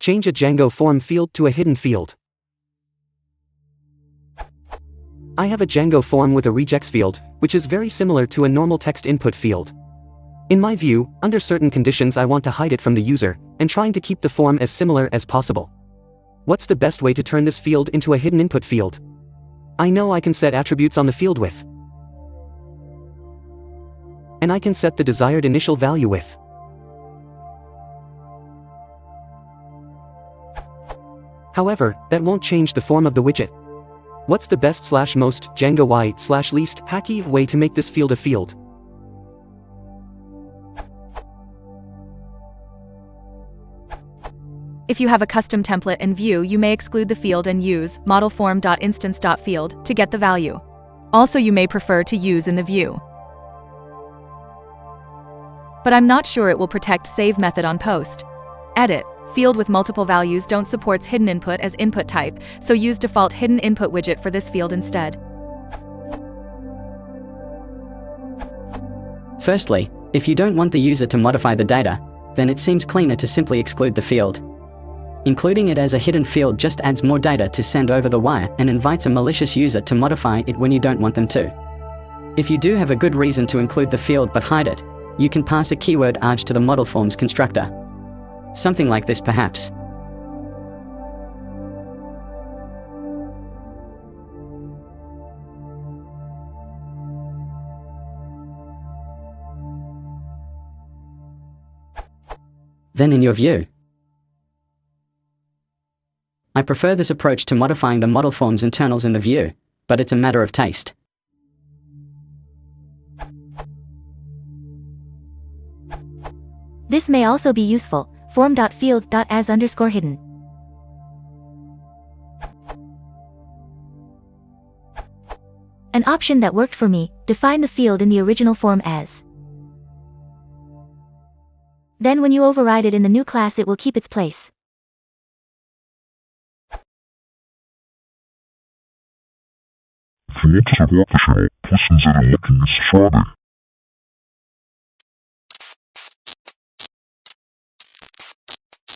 Change a Django form field to a hidden field. I have a Django form with a regex field, which is very similar to a normal text input field. In my view, under certain conditions I want to hide it from the user, and trying to keep the form as similar as possible. What's the best way to turn this field into a hidden input field? I know I can set attributes on the field width. And I can set the desired initial value width. However, that won't change the form of the widget. What's the best / most Django y / least hacky way to make this field a field? If you have a custom template in Vue, you may exclude the field and use modelForm.instance.field to get the value. Also, you may prefer to use in the Vue. But I'm not sure it will protect save method on post. Edit. Field with multiple values don't supports hidden input as input type, so use default hidden input widget for this field instead. Firstly, if you don't want the user to modify the data, then it seems cleaner to simply exclude the field. Including it as a hidden field just adds more data to send over the wire and invites a malicious user to modify it when you don't want them to. If you do have a good reason to include the field but hide it, you can pass a keyword arg to the modelForms constructor. Something like this perhaps. Then in your view, I prefer this approach to modifying the modelForms internals in the view, but it's a matter of taste. This may also be useful. Form.field.as_hidden. An option that worked for me, define the field in the original form as. Then when you override it in the new class it will keep its place. If you want to support the show, please consider liking and subscribing.